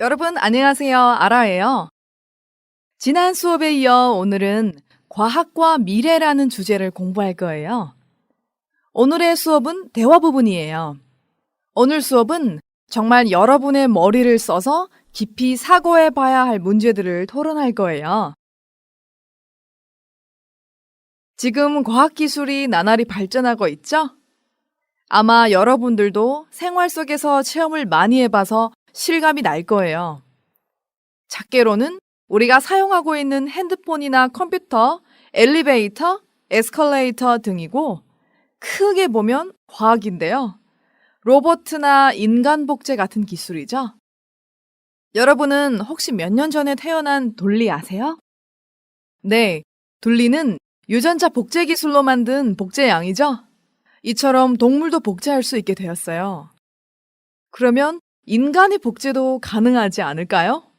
여러분 안녕하세요. 아라예요. 지난 수업에 이어 오늘은 과학과 미래라는 주제를 공부할 거예요. 오늘의 수업은 대화 부분이에요. 오늘 수업은 정말 여러분의 머리를 써서 깊이 사고해 봐야 할 문제들을 토론할 거예요. 지금 과학기술이 나날이 발전하고 있죠? 아마 여러분들도 생활 속에서 체험을 많이 해봐서 실감이 날 거예요. 작게로는 우리가 사용하고 있는 핸드폰이나 컴퓨터, 엘리베이터, 에스컬레이터 등이고, 크게 보면 과학인데요. 로봇이나 인간 복제 같은 기술이죠. 여러분은 혹시 몇 년 전에 태어난 돌리 아세요? 네, 돌리는 유전자 복제 기술로 만든 복제양이죠. 이처럼 동물도 복제할 수 있게 되었어요. 그러면 인간의 복제도 가능하지 않을까요?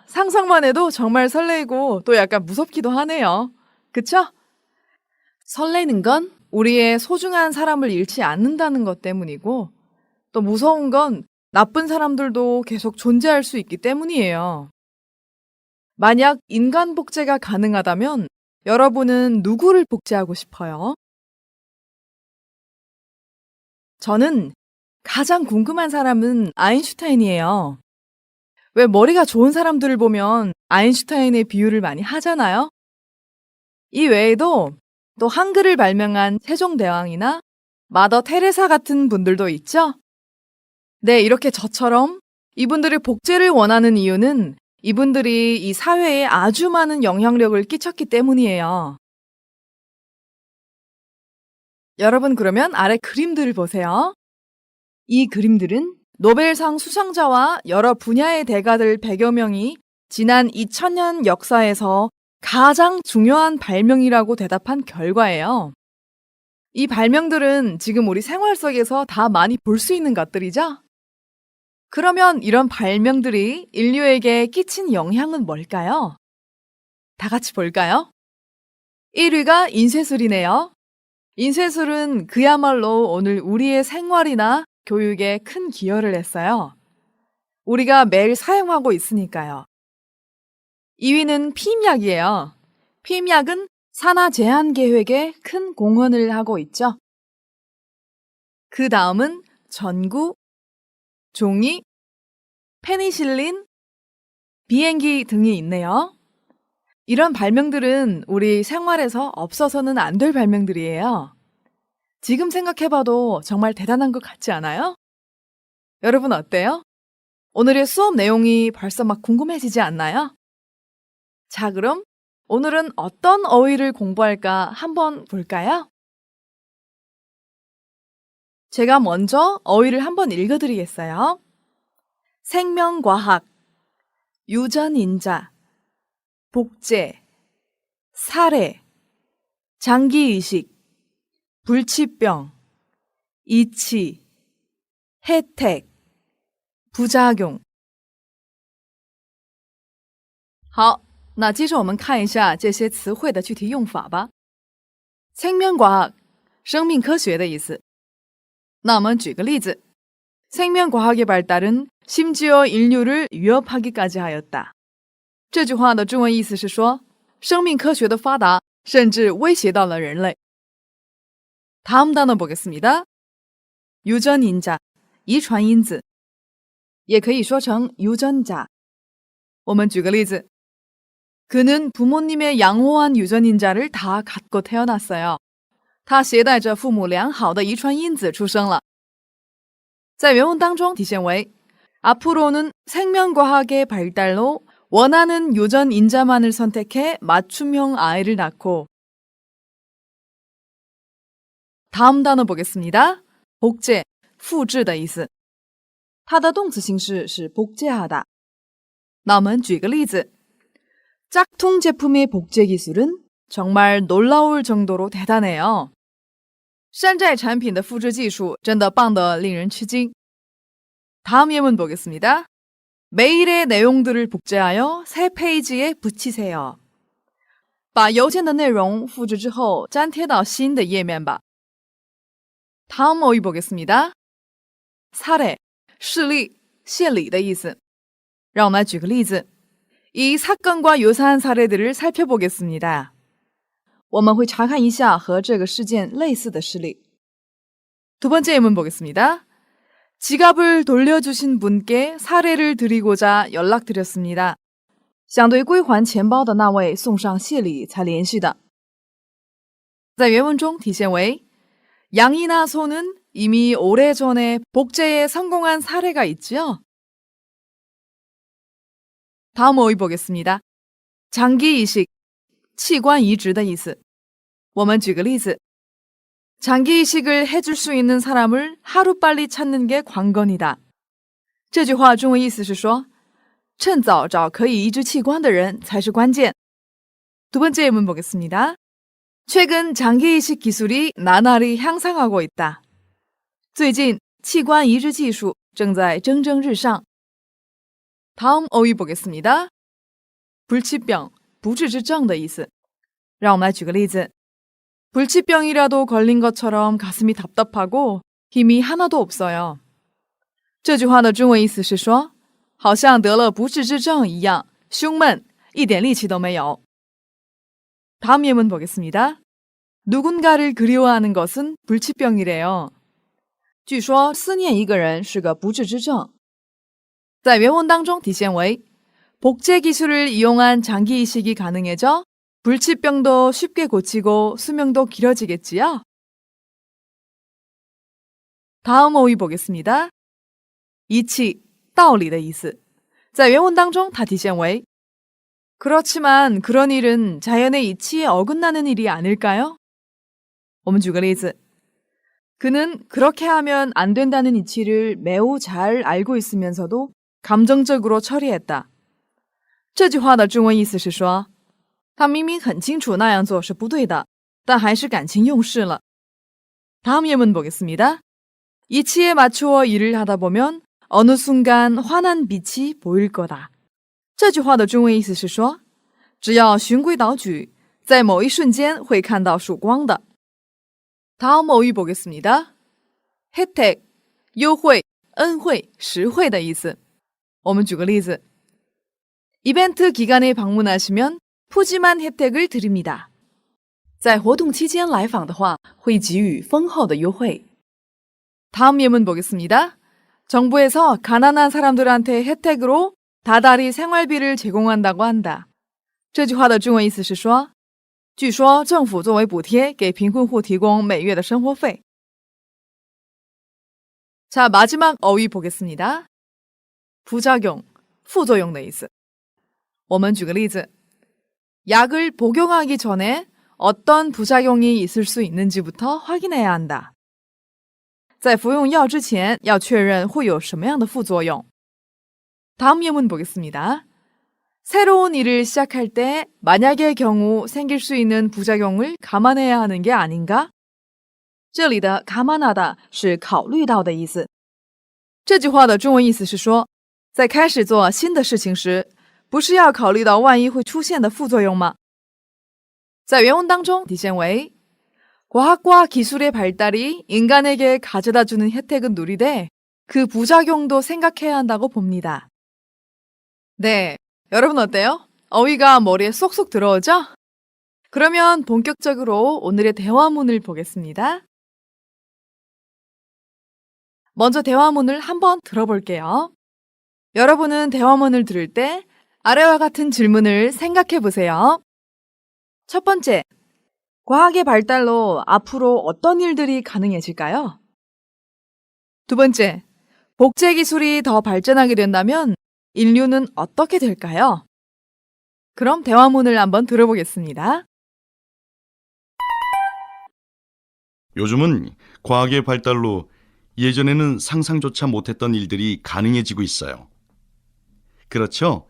상상만 해도 정말 설레이고 또 약간 무섭기도 하네요. 그쵸? 설레는 건 우리의 소중한 사람을 잃지 않는다는 것 때문이고, 또 무서운 건 나쁜 사람들도 계속 존재할 수 있기 때문이에요. 만약 인간 복제가 가능하다면 여러분은 누구를 복제하고 싶어요? 저는 가장 궁금한 사람은 아인슈타인이에요. 왜 머리가 좋은 사람들을 보면 아인슈타인의 비유를 많이 하잖아요? 이 외에도 또 한글을 발명한 세종대왕이나 마더 테레사 같은 분들도 있죠? 네, 이렇게 저처럼 이분들의 복제를 원하는 이유는 이분들이 이 사회에 아주 많은 영향력을 끼쳤기 때문이에요. 여러분 그러면 아래 그림들을 보세요. 이 그림들은 노벨상 수상자와 여러 분야의 대가들 100여 명이 지난 2000년 역사에서 가장 중요한 발명이라고 대답한 결과예요. 이 발명들은 지금 우리 생활 속에서 다 많이 볼 수 있는 것들이죠? 그러면 이런 발명들이 인류에게 끼친 영향은 뭘까요? 다 같이 볼까요? 1위가 인쇄술이네요. 인쇄술은 그야말로 오늘 우리의 생활이나 교육에 큰 기여를 했어요. 우리가 매일 사용하고 있으니까요. 2위는 피임약이에요. 피임약은 산화 제한 계획에 큰 공헌을 하고 있죠. 그 다음은 전구, 종이, 페니실린, 비행기 등이 있네요. 이런 발명들은 우리 생활에서 없어서는 안 될 발명들이에요. 지금 생각해봐도 정말 대단한 것 같지 않아요? 여러분 어때요? 오늘의 수업 내용이 벌써 막 궁금해지지 않나요? 자, 그럼 오늘은 어떤 어휘를 공부할까 한번 볼까요? 제가 먼저 어휘를 한번 읽어드리겠어요. 생명과학, 유전인자, 복제, 사례, 장기이식, 불치병, 이치, 혜택, 부작용. 好，那接着我们看一下这些词汇的具体用法吧。생명과학，生命科学的意思。那我们举个例子， 생명과학의 발달은 심지어 인류를 위협하기까지 하였다. 这句话的中文意思是说，生命科学的发达甚至威胁到了人类。 다음 단어 보겠습니다. 유전인자, 遗传因子，也可以说成 유전자。 我们举个例子， 그는 부모님의 양호한 유전인자를 다 갖고 태어났어요. 他携带着父母良好的遗传因子出生了。在原文当中体现为 앞으로는 생명과학의 발달로 원하는 유전 인자만을 선택해 맞춤형 아이를 낳고. 다음 단어 보겠습니다. 복제, 复制的意思。它的动词形式是 복제하다。 那我们举个例子， 짝퉁 제품의 복제 기술은 정말 놀라울 정도로 대단해요. 山寨产品的复制技术真的棒得令人吃惊。 다음 예문 보겠습니다. 메일의 내용들을 복제하여 새 페이지에 붙이세요. 把邮件的内容复制之后粘贴到新的页面吧。 다음 어휘 보겠습니다. 사례, 事例, 献礼的意思。让我们来举个例子，이 사건과 유사한 사례들을 살펴보겠습니다. 我们会查看一下和这个事件类似的事例. 두 번째 예문 보겠습니다. 지갑을 돌려주신 분께 사례를 드리고자 연락드렸습니다. 想对归还钱包的那位送上谢礼才联系的. 在原文中体现为 양이나 소는 이미 오래전에 복제에 성공한 사례가 있지요. 다음 어휘 보겠습니다. 장기 이식, 器官移植的意思. 我们举个例子. 장기 이식을 해줄 수 있는 사람을 하루빨리 찾는 게 관건이다. 这句话中文意思是说趁早找可以移植器官的人才是关键. 두 번째 예문 보겠습니다. 최근 장기 이식 기술이 나날이 향상하고 있다. 最近器官移植技术正在蒸蒸日上. 다음 어휘 보겠습니다. 불치병, 不治之症的意思. 让我们来举个例子. 불치병이라도 걸린 것처럼 가슴이 답답하고 힘이 하나도 없어요. 这句话的中文意思是说好像得了不治之症一样胸闷一点力气都没有. 다음 예문 보겠습니다. 누군가를 그리워하는 것은 불치병이래요. 据说思念一个人是个不治之症. 在原文当中体现为 복제 기술을 이용한 장기 이식이 가능해져 불치병도 쉽게 고치고 수명도 길어지겠지요. 다음 어휘 보겠습니다. 이치, 道理的意思. 在原文当中它体现为 그렇지만 그런 일은 자연의 이치에 어긋나는 일이 아닐까요? 我们举个例子. 그는 그렇게 하면 안 된다는 이치를 매우 잘 알고 있으면서도 감정적으로 처리했다. 这句话的中文意思是说他明明很清楚那样做是不对的，但还是感情用事了. 다음 예문 보겠습니다. 이치에 맞추어 일을 하다 보면 어느 순간 환한 빛이 보일 거다. 这句话的中文意思是说只要循规蹈矩，在某一瞬间会看到曙光的. 다음 어휘 보겠습니다. 혜택, 优惠, 恩惠, 实惠的意思. 我们举个例子. 이벤트 기간에 방문하시면 푸짐한 혜택을 드립니다. 在活动期间来访的话，会给予丰厚的优惠. 다음 예문 보겠습니다. 정부에서 가난한 사람들한테 혜택으로 다달이 생활비를 제공한다고 한다. 这句话的中文意思是说据说政府作为补贴给贫困户提供每月的生活费. 자, 마지막 어휘 보겠습니다. 부작용, 副作用的意思. 我们举个例子. 약을 복용하기 전에 어떤 부작용이 있을 수 있는지부터 확인해야 한다. 在服用药之前要确认会有什么样的副作用. 다음 예문 보겠습니다. 새로운 일을 시작할 때 만약의 경우 생길 수 있는 부작용을 감안해야 하는 게 아닌가? 这里的감안하다是考虑到的意思. 这句话的中文意思是说在开始做新的事情时不是要考虑到万一会出现的副作用吗? 在原文当中体现为 과학과 기술의 발달이 인간에게 가져다주는 혜택은 누리되 그 부작용도 생각해야 한다고 봅니다. 네, 여러분 어때요? 어휘가 머리에 쏙쏙 들어오죠? 그러면 본격적으로 오늘의 대화문을 보겠습니다. 먼저 대화문을 한번 들어볼게요. 여러분은 대화문을 들을 때 아래와 같은 질문을 생각해 보세요. 첫 번째, 과학의 발달로 앞으로 어떤 일들이 가능해질까요? 두 번째, 복제 기술이 더 발전하게 된다면 인류는 어떻게 될까요? 그럼 대화문을 한번 들어보겠습니다. 요즘은 과학의 발달로 예전에는 상상조차 못했던 일들이 가능해지고 있어요. 그렇죠?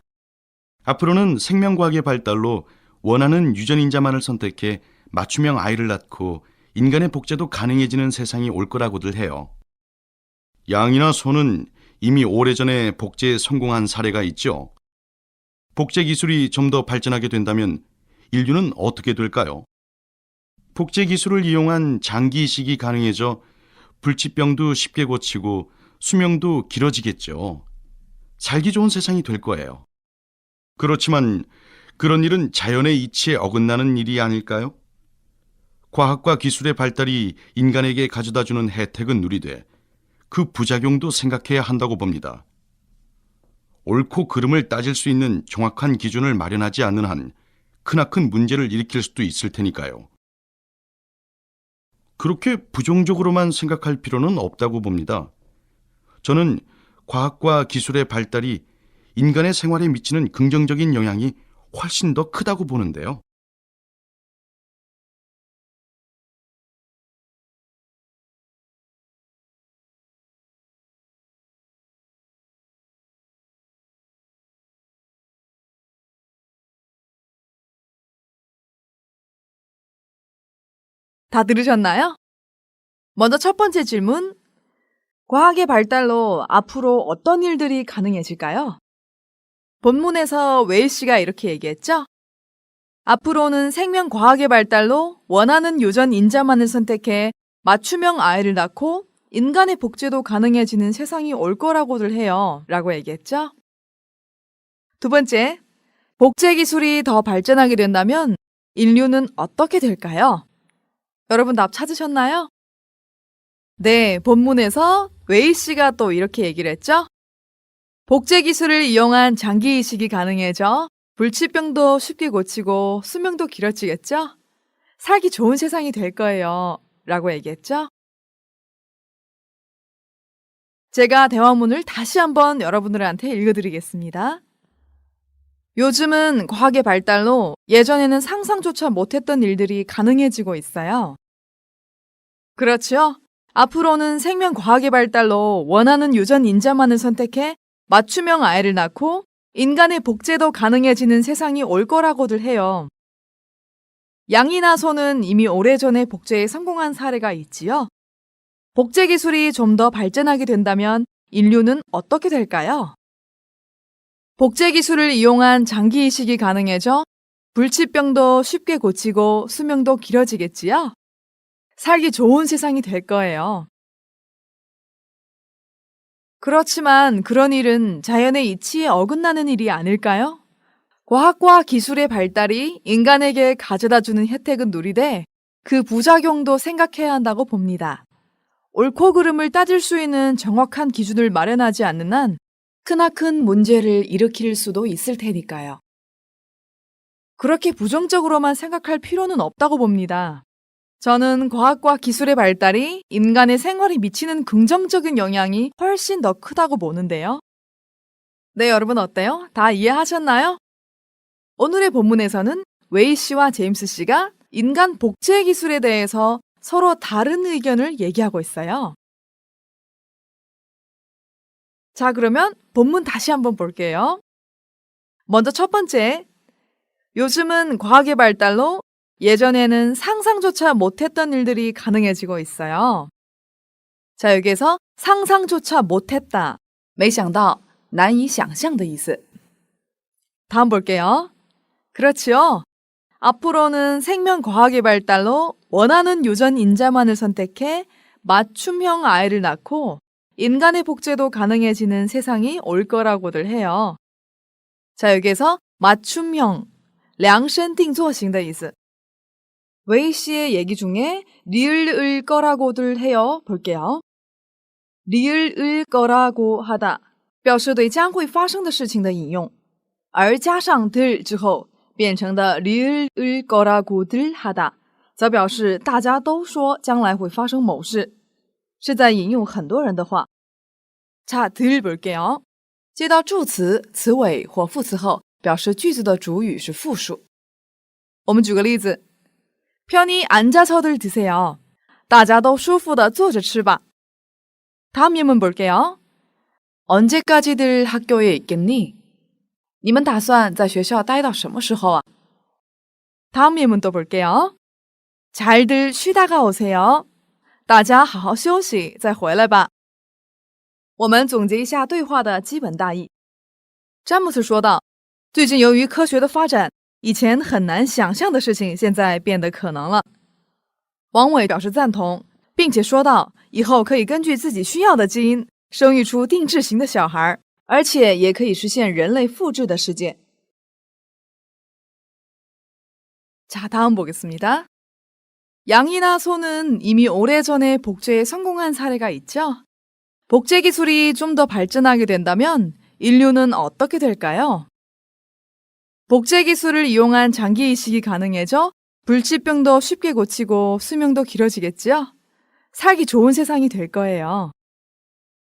앞으로는 생명과학의 발달로 원하는 유전인자만을 선택해 맞춤형 아이를 낳고 인간의 복제도 가능해지는 세상이 올 거라고들 해요. 양이나 소는 이미 오래전에 복제에 성공한 사례가 있죠. 복제 기술이 좀 더 발전하게 된다면 인류는 어떻게 될까요? 복제 기술을 이용한 장기 이식이 가능해져 불치병도 쉽게 고치고 수명도 길어지겠죠. 살기 좋은 세상이 될 거예요. 그렇지만 그런 일은 자연의 이치에 어긋나는 일이 아닐까요? 과학과 기술의 발달이 인간에게 가져다주는 혜택은 누리되 그 부작용도 생각해야 한다고 봅니다. 옳고 그름을 따질 수 있는 정확한 기준을 마련하지 않는 한 크나큰 문제를 일으킬 수도 있을 테니까요. 그렇게 부정적으로만 생각할 필요는 없다고 봅니다. 저는 과학과 기술의 발달이 인간의 생활에 미치는 긍정적인 영향이 훨씬 더 크다고 보는데요. 다 들으셨나요? 먼저 첫 번째 질문. 과학의 발달로 앞으로 어떤 일들이 가능해질까요? 본문에서 웨이 씨가 이렇게 얘기했죠? 앞으로는 생명과학의 발달로 원하는 유전 인자만을 선택해 맞춤형 아이를 낳고 인간의 복제도 가능해지는 세상이 올 거라고들 해요. 라고 얘기했죠? 두 번째, 복제 기술이 더 발전하게 된다면 인류는 어떻게 될까요? 여러분 답 찾으셨나요? 네, 본문에서 웨이 씨가 또 이렇게 얘기를 했죠? 복제 기술을 이용한 장기 이식이 가능해져 불치병도 쉽게 고치고 수명도 길어지겠죠? 살기 좋은 세상이 될 거예요. 라고 얘기했죠? 제가 대화문을 다시 한번 여러분들한테 읽어드리겠습니다. 요즘은 과학의 발달로 예전에는 상상조차 못했던 일들이 가능해지고 있어요. 그렇죠? 앞으로는 생명과학의 발달로 원하는 유전 인자만을 선택해 맞춤형 아이를 낳고 인간의 복제도 가능해지는 세상이 올 거라고들 해요. 양이나 소는 이미 오래전에 복제에 성공한 사례가 있지요. 복제 기술이 좀 더 발전하게 된다면 인류는 어떻게 될까요? 복제 기술을 이용한 장기 이식이 가능해져 불치병도 쉽게 고치고 수명도 길어지겠지요. 살기 좋은 세상이 될 거예요. 그렇지만 그런 일은 자연의 이치에 어긋나는 일이 아닐까요? 과학과 기술의 발달이 인간에게 가져다주는 혜택은 누리되 그 부작용도 생각해야 한다고 봅니다. 옳고 그름을 따질 수 있는 정확한 기준을 마련하지 않는 한 크나큰 문제를 일으킬 수도 있을 테니까요. 그렇게 부정적으로만 생각할 필요는 없다고 봅니다. 저는 과학과 기술의 발달이 인간의 생활에 미치는 긍정적인 영향이 훨씬 더 크다고 보는데요. 네, 여러분 어때요? 다 이해하셨나요? 오늘의 본문에서는 웨이 씨와 제임스 씨가 인간 복제 기술에 대해서 서로 다른 의견을 얘기하고 있어요. 자, 그러면 본문 다시 한번 볼게요. 먼저 첫 번째, 요즘은 과학의 발달로 예전에는 상상조차 못했던 일들이 가능해지고 있어요. 자, 여기에서 상상조차 못했다, 没想到难以想象的意思. 다음 볼게요. 그렇지요. 앞으로는 생명과학의 발달로 원하는 유전 인자만을 선택해 맞춤형 아이를 낳고 인간의 복제도 가능해지는 세상이 올 거라고들 해요. 자, 여기에서 맞춤형, 量身定做型的意思. 웨이 씨의 얘기 중에 리을을 거라고들 해요. 볼게요. 리을을 거라고 하다, 表示对将会发生的事情的引用，而加上들之后变成的리을을 거라고들 하다，则表示大家都说将来会发生某事，是在引用很多人的话。자, 들 볼게요. 接到助词、词尾或副词后，表示句子的主语是复数。我们举个例子， 편히 앉아서들 드세요. 大家都舒服地坐着吃吧。 다음 예문 볼게요. 언제까지들 학교에 있겠니? 你们打算在学校待到什么时候啊? 다음 예문 또 볼게요. 잘들 쉬다가 오세요. 大家好好休息再回来吧。我们总结一下对话的基本大意。詹姆斯说道，最近由于科学的发展，以前很难想象的事情现在变得可能了。王伟表示赞同，并且说道，以后可以根据自己需要的基因生育出定制型的小孩，而且也可以实现人类复制的世界。 자, 다음 보겠습니다. 양이나 소는 이미 오래전에 복제에 성공한 사례가 있죠? 복제 기술이 좀 더 발전하게 된다면 인류는 어떻게 될까요? 복제 기술을 이용한 장기 이식이 가능해져 불치병도 쉽게 고치고 수명도 길어지겠지요? 살기 좋은 세상이 될 거예요.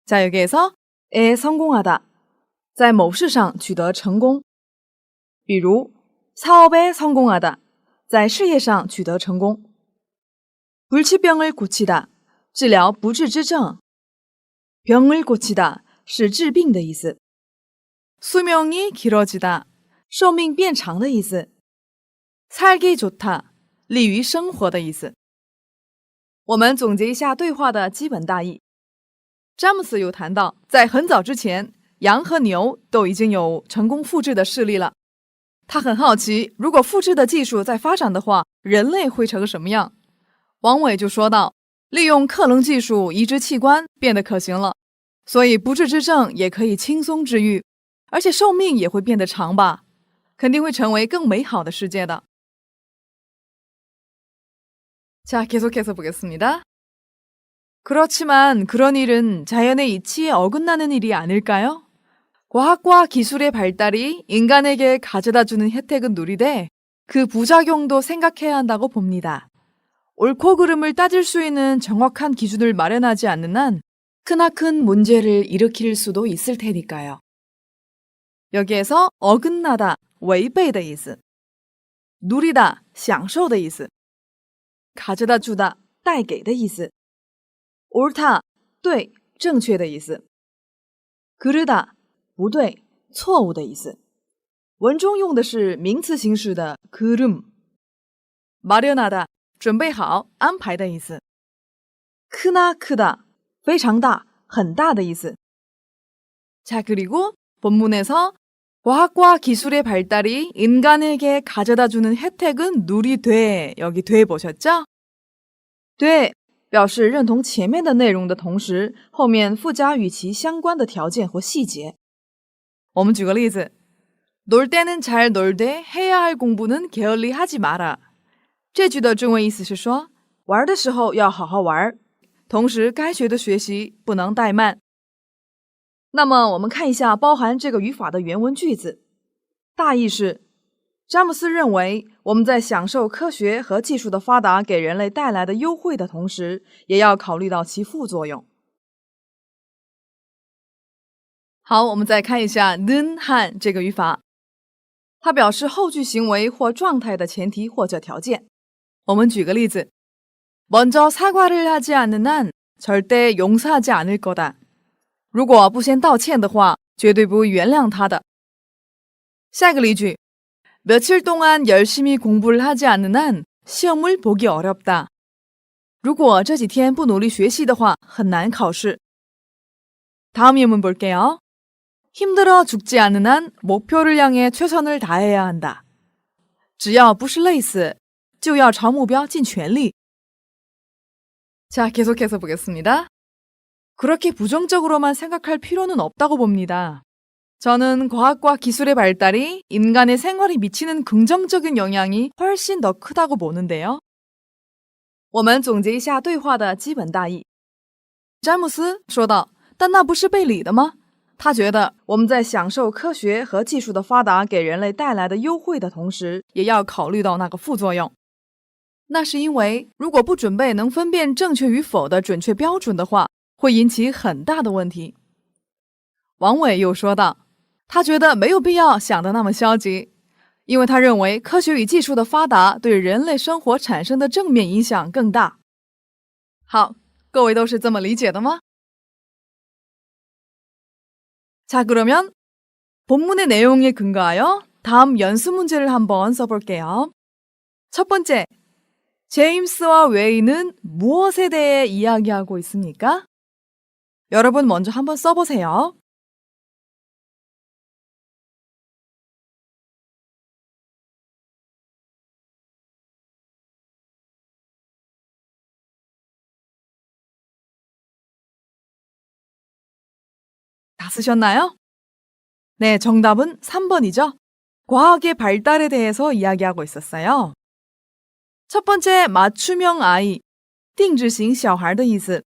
자, 여기에서 에 성공하다, 在某事上取得成功。比如 사업에 성공하다, 在事业上取得成功。 불치병을 고치다, 治疗不治之症。 병을 고치다 是治病的意思。 수명이 길어지다 寿命变长的意思。 살기 좋다 利于生活的意思。 我们总结一下对话的基本大意。詹姆斯有谈到，在很早之前，羊和牛都已经有成功复制的事例了。他很好奇，如果复制的技术在发展的话，人类会成什么样？王伟就说道，利用克隆技术移植器官变得可行了，所以不治之症也可以轻松治愈，而且寿命也会变得长吧，肯定会成为更美好的世界的。 자, 계속해서 보겠습니다. 그렇지만 그런 일은 자연의 이치에 어긋나는 일이 아닐까요? 과학과 기술의 발달이 인간에게 가져다주는 혜택은 누리되 그 부작용도 생각해야 한다고 봅니다. 옳고 그름을 따질 수 있는 정확한 기준을 마련하지 않는 한 크나큰 문제를 일으킬 수도 있을 테니까요. 여기에서 어긋나다, 违背的意思, 누리다, 享受的意思, 가져다 주다, 带给的意思, 옳다, 对，正确的意思, 그르다, 不对，错误的意思。文中用的是名词形式的 그름， 마련하다， 准备好，安排的意思。크나 크다， 非常大，很大的意思。 자, 그리고 본문에서 과학과 기술의 발달이 인간에게 가져다주는 혜택은 누리되, 여기 돼 보셨죠? 돼表示认同前面的内容的同时，后面附加与其相关的条件或细节。 我们举个例子， 놀 때는 잘 놀되 해야 할 공부는 게을리 하지 마라。 这句的中文意思是说，玩的时候要好好玩，同时该学的学习不能怠慢。那么我们看一下包含这个语法的原文句子，大意是，詹姆斯认为我们在享受科学和技术的发达给人类带来的优惠的同时，也要考虑到其副作用。 好，我们再看一下는 한这个语法，它表示后句行为或状态的前提或者条件。我们举个例子， 먼저 사과를 하지 않는 한 절대 용서하지 않을 거다。 如果不先道歉的话，绝对不会原谅他的。下一个例句， 며칠 동안 열심히 공부를 하지 않는 한 시험을 보기 어렵다。 如果这几天不努力学习的话，很难考试。 다음 예문 볼게요. 힘들어 죽지 않는 한 목표를 향해 최선을 다해야 한다. 只要不是累死，就要朝目标尽全力。 자, 계속해서 보겠습니다. 그렇게 부정적으로만 생각할 필요는 없다고 봅니다. 저는 과학과 기술의 발달이 인간의 생활에 미치는 긍정적인 영향이 훨씬 더 크다고 보는데요. 我们总结一下对话的基本大意。詹姆斯说道，但那不是被理的吗？他觉得我们在享受科学和技术的发达给人类带来的优惠的同时，也要考虑到那个副作用。那是因为如果不准备能分辨正确与否的准确标准的话，会引起很大的问题。王伟又说道，他觉得没有必要想得那么消极，因为他认为科学与技术的发达对人类生活产生的正面影响更大。好，各位都是这么理解的吗？ 자, 그러면 본문의 내용에 근거하여 다음 연습 문제를 한번 써볼게요. 첫 번째, 제임스와 웨이는 무엇에 대해 이야기하고 있습니까? 여러분 먼저 한번 써보세요. 다 쓰셨나요? 네, 정답은 3번이죠. 과학의 발달에 대해서 이야기하고 있었어요. 첫 번째, 맞춤형 아이, 定制型小孩的意思.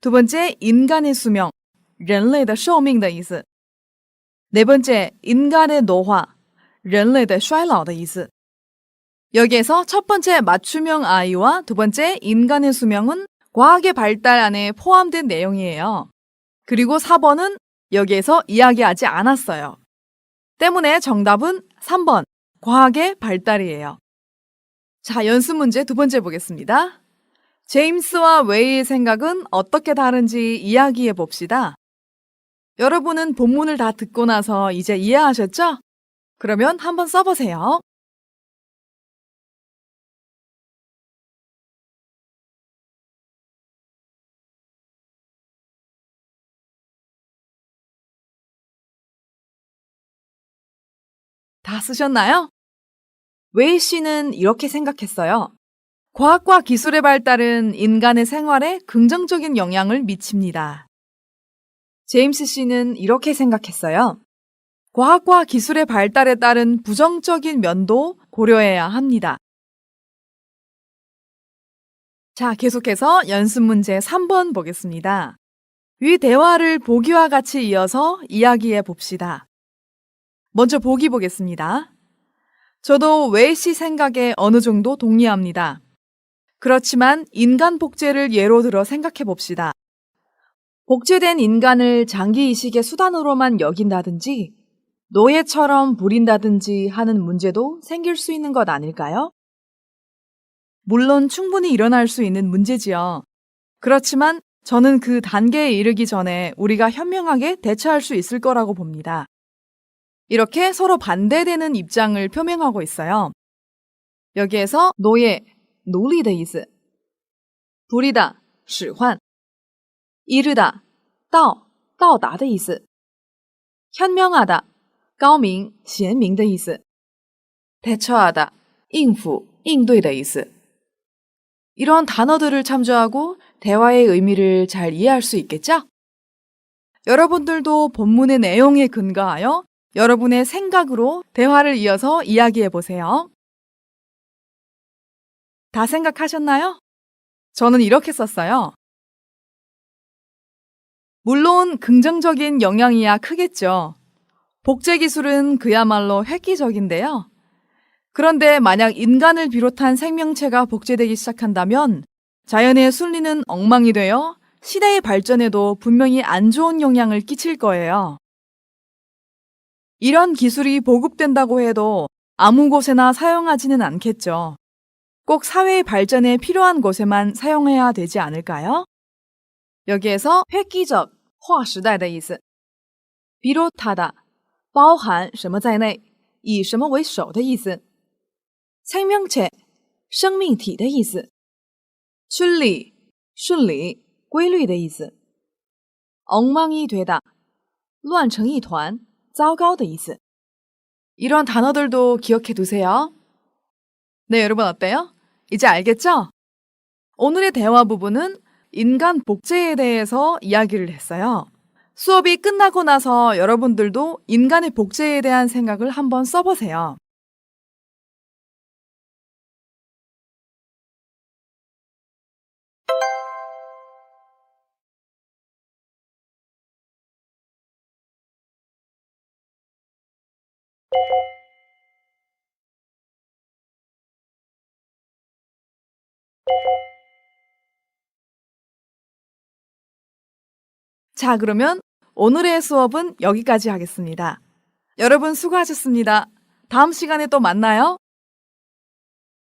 두 번째, 인간의 수명, 人类的寿命的意思. 네 번째, 인간의 노화, 人类的衰老的意思. 여기에서 첫 번째 맞춤형 아이와 두 번째 인간의 수명은 과학의 발달 안에 포함된 내용이에요. 그리고 4번은 여기에서 이야기하지 않았어요. 때문에 정답은 3번, 과학의 발달이에요. 자, 연습 문제 두 번째 보겠습니다. 제임스와 웨이의 생각은 어떻게 다른지 이야기해 봅시다. 여러분은 본문을 다 듣고 나서 이제 이해하셨죠? 그러면 한번 써보세요. 다 쓰셨나요? 웨이 씨는 이렇게 생각했어요. 과학과 기술의 발달은 인간의 생활에 긍정적인 영향을 미칩니다. 제임스 씨는 이렇게 생각했어요. 과학과 기술의 발달에 따른 부정적인 면도 고려해야 합니다. 자, 계속해서 연습 문제 3번 보겠습니다. 위 대화를 보기와 같이 이어서 이야기해 봅시다. 먼저 보기 보겠습니다. 저도 웨이 씨 생각에 어느 정도 동의합니다. 그렇지만 인간 복제를 예로 들어 생각해 봅시다. 복제된 인간을 장기 이식의 수단으로만 여긴다든지 노예처럼 부린다든지 하는 문제도 생길 수 있는 것 아닐까요? 물론 충분히 일어날 수 있는 문제지요. 그렇지만 저는 그 단계에 이르기 전에 우리가 현명하게 대처할 수 있을 거라고 봅니다. 이렇게 서로 반대되는 입장을 표명하고 있어요. 여기에서 노예, 奴隶的意思, 부리다, 使唤, 이르다, 到达的意思, 현명하다, 高明贤明的意思, 대처하다, 应付应对的意思. 이런 단어들을 참조하고 대화의 의미를 잘 이해할 수 있겠죠? 여러분들도 본문의 내용에 근거하여 여러분의 생각으로 대화를 이어서 이야기해 보세요. 다 생각하셨나요? 저는 이렇게 썼어요. 물론 긍정적인 영향이야 크겠죠. 복제 기술은 그야말로 획기적인데요. 그런데 만약 인간을 비롯한 생명체가 복제되기 시작한다면 자연의 순리는 엉망이 되어 시대의 발전에도 분명히 안 좋은 영향을 끼칠 거예요. 이런 기술이 보급된다고 해도 아무 곳에나 사용하지는 않겠죠. 꼭 사회의 발전에 필요한 곳에만 사용해야 되지 않을까요? 여기에서 획기적, 划时代的意思, 비롯하다, 包含什么在内, 以什么为首的意思, 생명체, 生命体的意思, 순리, 顺理, 规律的意思, 엉망이 되다, 乱成一团, 糟糕的意思. 이런 단어들도 기억해 두세요. 네, 여러분 어때요? 이제 알겠죠? 오늘의 대화 부분은 인간 복제에 대해서 이야기를 했어요. 수업이 끝나고 나서 여러분들도 인간의 복제에 대한 생각을 한번 써보세요. 자, 그러면 오늘의 수업은 여기까지 하겠습니다. 여러분 수고하셨습니다. 다음 시간에 또 만나요.